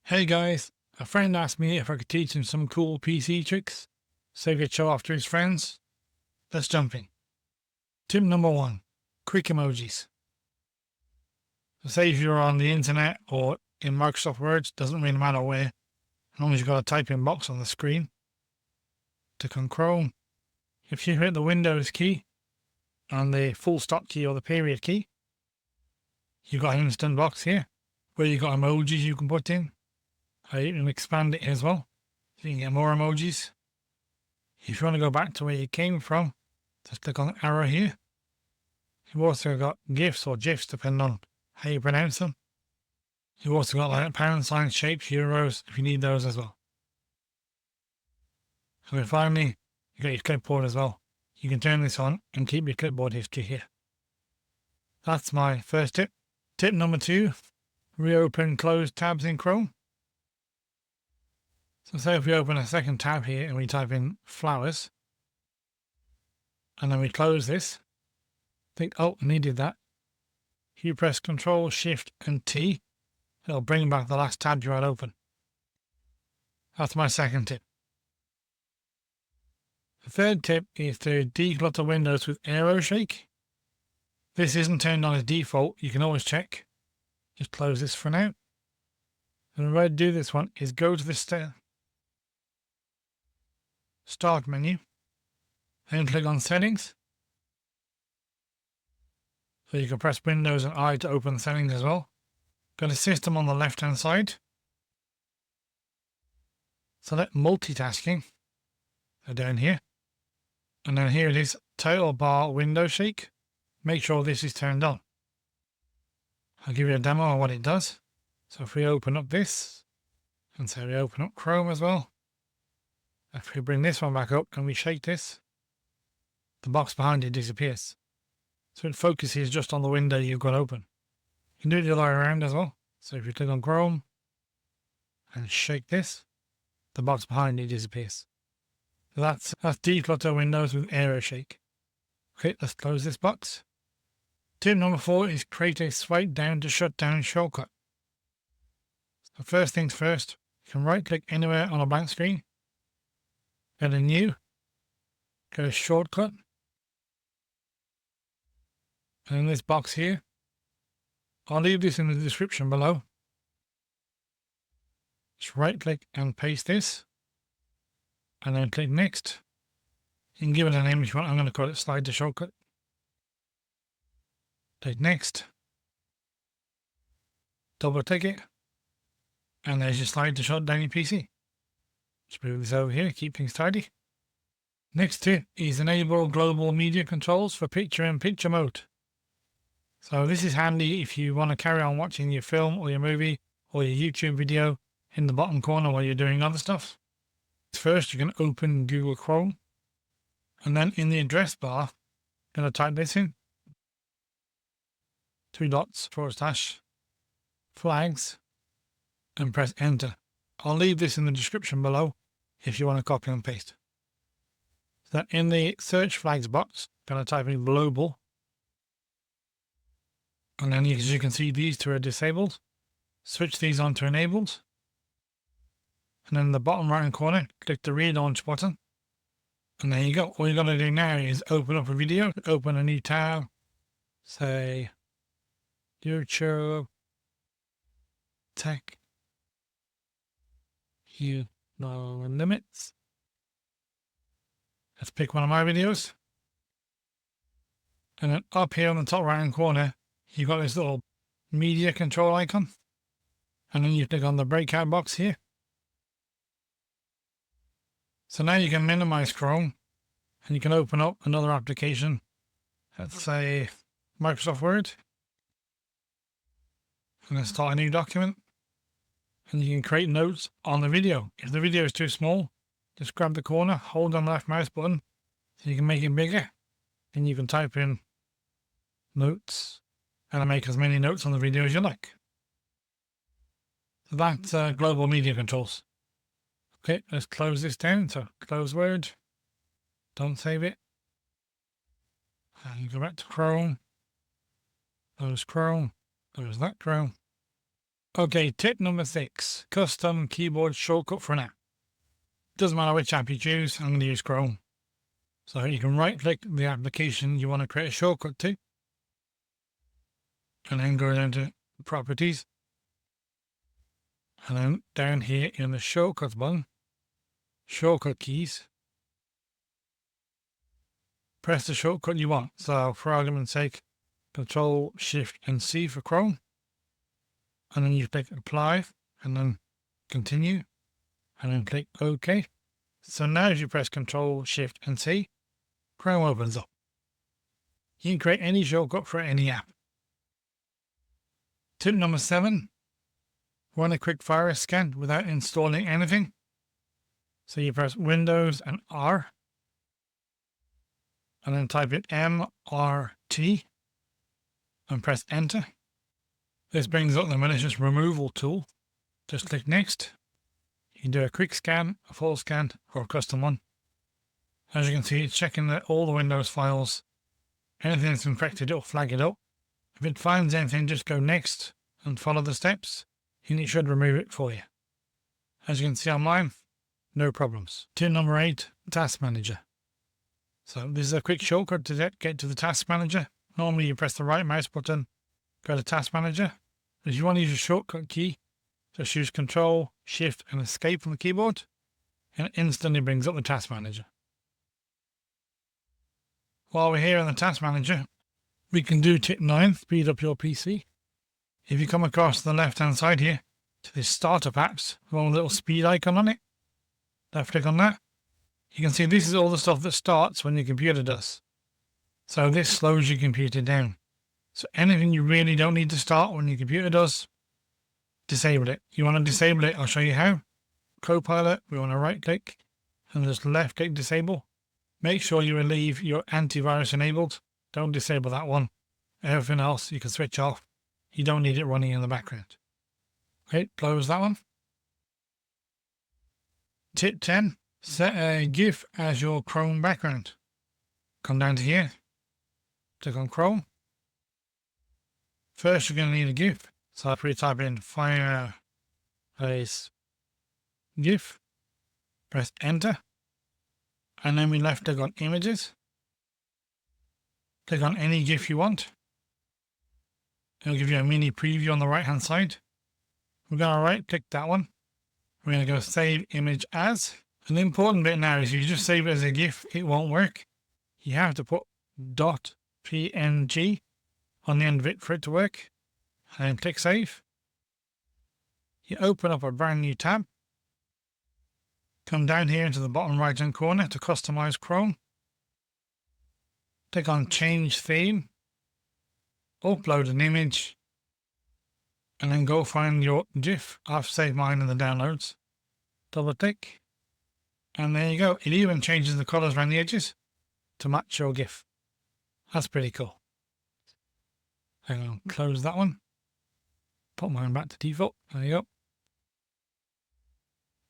Hey guys, a friend asked me if I could teach him some cool PC tricks so he could show off to his friends. Let's jump in. Tip number 1, quick emojis. So say if you're on the internet or in Microsoft Word, doesn't really matter where, as long as you've got a typing box on the screen. Click on Chrome. If you hit the Windows key and the full stop key or the period key, you've got an instant box here where you've got emojis you can put in. You can expand it as well, so you can get more emojis. If you want to go back to where you came from, just click on the arrow here. You've also got GIFs or GIFs, depending on how you pronounce them. You've also got like pound sign shapes, euros, if you need those as well. So then finally, you got your clipboard as well. You can turn this on and keep your clipboard history here. That's my first tip. Tip number 2, reopen closed tabs in Chrome. So say if we open a second tab here and we type in flowers, and then we close this, think, oh, needed that. If you press Control, Shift and T, it'll bring back the last tab you had open. That's my second tip. The third tip is to declutter Windows with AeroShake. This isn't turned on as default, you can always check. Just close this for now. And the way to do this one is go to the Start menu, then click on Settings. So you can press Windows and I to open settings as well. Go to System on the left hand side. Select Multitasking. So down here. And then here it is, Total Bar Window Shake. Make sure this is turned on. I'll give you a demo of what it does. So if we open up this, and say we open up Chrome as well. If we bring this one back up and we shake this, the box behind it disappears. So it focuses just on the window you've got open. You can do it the other way around as well. So if you click on Chrome and shake this, the box behind it disappears. So that's declutter Windows with AeroShake. Okay, let's close this box. Tip number 4 is create a swipe down to shut down shortcut. So first things first, you can right click anywhere on a blank screen. Go to New, go to Shortcut, and in this box here, I'll leave this in the description below. Just right click and paste this, and then click Next. You can give it a name if you want. I'm going to call it Slide to Shortcut. Click Next, double click it, and there's your slide to shut down your PC. Just move this over here, keep things tidy. Next tip is enable global media controls for picture-in-picture mode. So this is handy if you want to carry on watching your film or your movie or your YouTube video in the bottom corner while you're doing other stuff. First, you can open Google Chrome, and then in the address bar, you're going to type this in. 3 dots / flags, and press Enter. I'll leave this in the description below if you want to copy and paste. So then in the search flags box, I'm going to type in global. And then as you can see, these 2 are disabled. Switch these on to enabled. And then in the bottom right hand corner, click the relaunch button. And there you go. All you got to do now is open up a video, open a new tab, say YouTube Tech. You know limits. Let's pick one of my videos. And then up here on the top right hand corner, you've got this little media control icon. And then you click on the breakout box here. So now you can minimize Chrome and you can open up another application. Let's say Microsoft Word. And then start a new document. And you can create notes on the video. If the video is too small, just grab the corner, hold on the left mouse button, so you can make it bigger. And you can type in notes and make as many notes on the video as you like. So that's global media controls. Okay, let's close this down. So close Word, don't save it. And go back to Chrome, close that Chrome. Okay, tip number 6, custom keyboard shortcut for an app. Doesn't matter which app you choose, I'm going to use Chrome. So you can right click the application you want to create a shortcut to, and then go down to properties, and then down here in the shortcuts button, shortcut keys, press the shortcut you want. So for argument's sake, Control Shift and C for Chrome, and then you click apply and then continue, and then click OK. So now if you press Control Shift and C, Chrome opens up. You can create any shortcut for any app. Tip number 7, run a quick virus scan without installing anything. So you press Windows and R, and then type in MRT and press enter. This brings up the malicious removal tool. Just click next. You can do a quick scan, a full scan, or a custom one. As you can see, it's checking all the Windows files. Anything that's infected, it'll flag it up. If it finds anything, just go next and follow the steps, and it should remove it for you. As you can see on mine, no problems. Tip number 8, Task Manager. So this is a quick shortcut to get to the Task Manager. Normally you press the right mouse button, go to Task Manager. If you want to use a shortcut key, just use Control, Shift and Escape on the keyboard, and it instantly brings up the Task Manager. While we're here in the Task Manager, we can do tip 9, speed up your PC. If you come across the left hand side here to this Startup Apps, one little speed icon on it, left click on that, you can see this is all the stuff that starts when your computer does. So this slows your computer down. So anything you really don't need to start when your computer does, disable it. You want to disable it, I'll show you how. Copilot, we want to right click and just left click disable. Make sure you leave your antivirus enabled. Don't disable that one. Everything else you can switch off. You don't need it running in the background. Okay, close that one. Tip 10, set a GIF as your Chrome background. Come down to here, click on Chrome. First you're going to need a GIF. So if we type in Fireplace GIF, press enter. And then we left click on Images. Click on any GIF you want. It'll give you a mini preview on the right hand side. We're going to right click that one. We're going to go Save Image As. And the important bit now is if you just save it as a GIF, it won't work. You have to put .png on the end of it for it to work. And then click Save. You open up a brand new tab. Come down here into the bottom right hand corner to customize Chrome. Click on Change Theme. Upload an image. And then go find your GIF. I've saved mine in the downloads. Double click. And there you go. It even changes the colors around the edges to match your GIF. That's pretty cool. Hang on, close that one. Put mine back to default. There you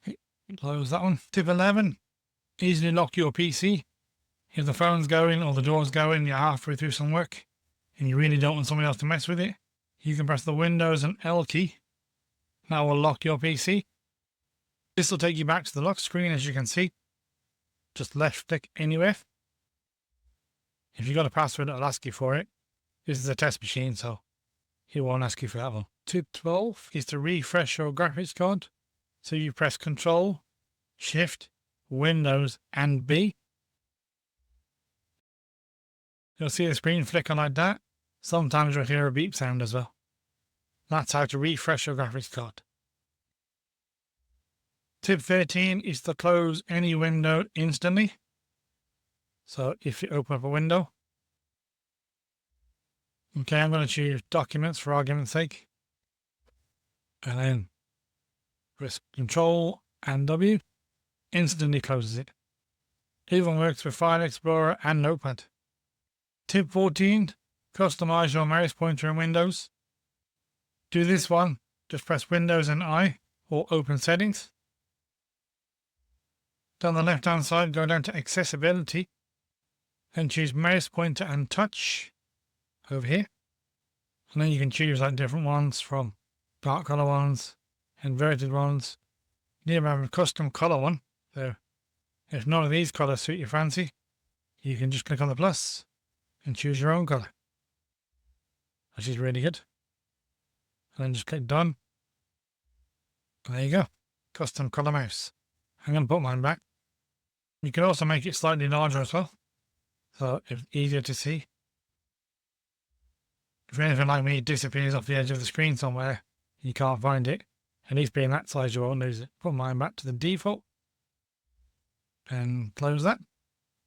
go. Close that one. Tip 11, easily lock your PC. If the phone's going or the door's going, you're halfway through some work and you really don't want somebody else to mess with it, you can press the Windows and L key. That will lock your PC. This will take you back to the lock screen, as you can see. Just left click anywhere. If you've got a password, it'll ask you for it. This is a test machine, so it won't ask you for that one. Tip 12 is to refresh your graphics card. So you press Control, Shift, Windows, and B. You'll see the screen flicker like that. Sometimes you'll hear a beep sound as well. That's how to refresh your graphics card. Tip 13 is to close any window instantly. So if you open up a window. Okay, I'm going to choose Documents for argument's sake. And then press Control and W, instantly closes it. Even works with File Explorer and Notepad. Tip 14, customize your mouse pointer in Windows. Do this one, just press Windows and I or Open Settings. Down the left hand side, go down to Accessibility and choose Mouse Pointer and Touch over here. And then you can choose like different ones from dark color ones, inverted ones. You need to have a custom color one. So if none of these colors suit your fancy, you can just click on the plus and choose your own color, which is really good. And then just click done. And there you go. Custom color mouse. I'm going to put mine back. You can also make it slightly larger as well, so it's easier to see. If anything like me disappears off the edge of the screen somewhere, you can't find it, at least being that size you won't lose it. Put mine back to the default and close that.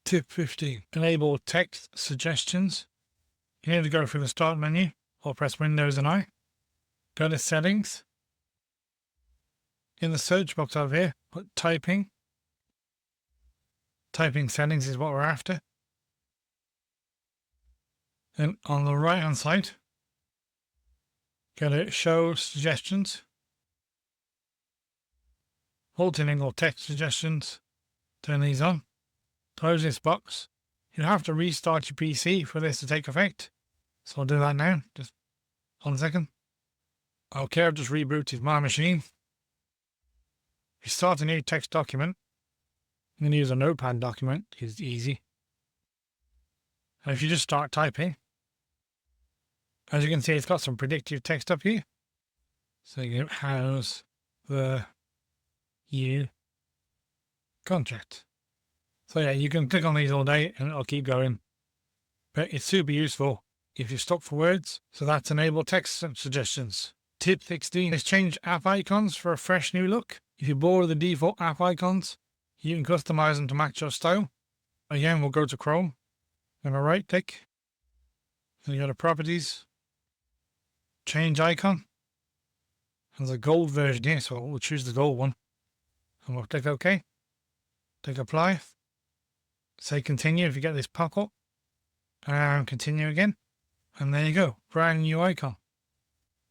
Tip 15. Enable text suggestions. You need to go through the start menu or press Windows and I. Go to settings. In the search box over here, put typing. Typing settings is what we're after. Then on the right hand side, go to show suggestions. Multilingual text suggestions. Turn these on. Close this box. You have to restart your PC for this to take effect. So I'll do that now. Just 1 second. Okay, I've just rebooted my machine. If you start a new text document, you can use a notepad document. It's easy. And if you just start typing, as you can see, it's got some predictive text up here. So you get how's the year contract. So yeah, you can click on these all day and it'll keep going. But it's super useful if you're stuck for words. So that's enable text suggestions. Tip 16 is change app icons for a fresh new look. If you're bored of the default app icons, you can customize them to match your style. Again, we'll go to Chrome and a right click. Then you go to properties, change icon. There's a gold version here, so we'll choose the gold one. And we'll click OK. Click apply. Say continue if you get this pop up. And continue again. And there you go. Brand new icon.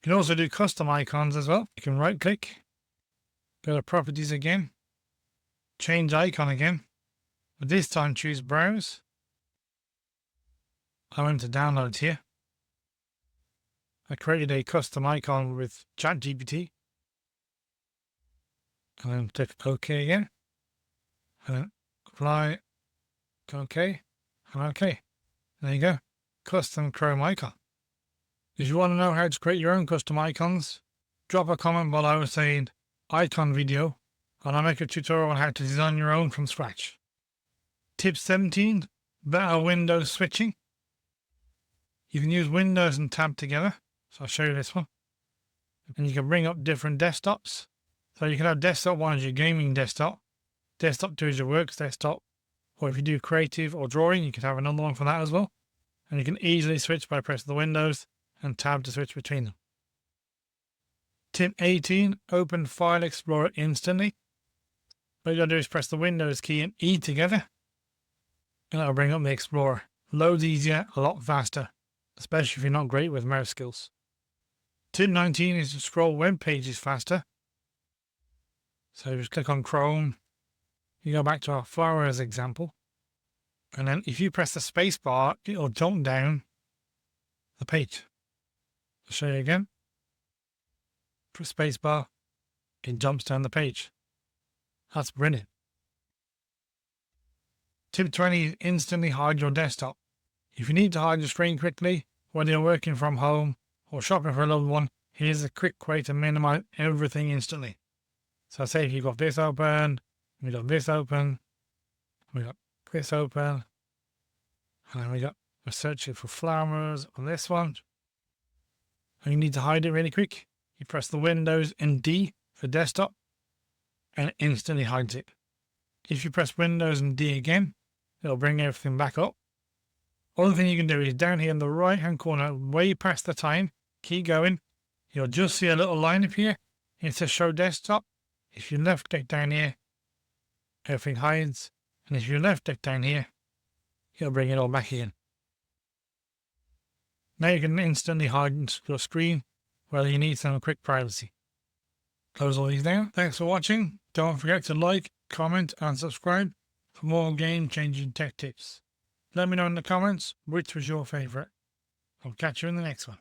You can also do custom icons as well. You can right click. Go to properties again. Change icon again. But this time choose browse. I went to downloads here. I created a custom icon with ChatGPT. And then click OK again. And then apply, OK, and OK. There you go. Custom Chrome icon. If you want to know how to create your own custom icons, drop a comment below saying icon video, and I'll make a tutorial on how to design your own from scratch. Tip 17, better Windows switching. You can use Windows and Tab together. So I'll show you this one. And you can bring up different desktops. So you can have desktop 1 as your gaming desktop, desktop 2 is your works desktop, or if you do creative or drawing, you can have another one for that as well. And you can easily switch by pressing the Windows and Tab to switch between them. Tip 18, open File Explorer instantly. What you gotta do is press the Windows key and E together, and that'll bring up the Explorer. Loads easier, a lot faster, especially if you're not great with mouse skills. Tip 19 is to scroll web pages faster. So just click on Chrome. You go back to our flowers example. And then if you press the space bar, it'll jump down the page. I'll show you again. Press space bar, it jumps down the page. That's brilliant. Tip 20 is instantly hide your desktop. If you need to hide your screen quickly, whether you're working from home or shopping for a loved one, here's a quick way to minimize everything instantly. So say if you've got this open, we got this open, we got this open, and then we're searching for flowers on this one. And you need to hide it really quick. You press the Windows and D for desktop, and it instantly hides it. If you press Windows and D again, it'll bring everything back up. Other thing you can do is down here in the right hand corner, way past the time, keep going. You'll just see a little line appear. It says show desktop. If you left click down here, everything hides. And if you left click down here, it'll bring it all back in. Now you can instantly hide your screen, whether you need some quick privacy. Close all these down. Thanks for watching. Don't forget to like, comment and subscribe for more game-changing tech tips. Let me know in the comments which was your favourite. I'll catch you in the next one.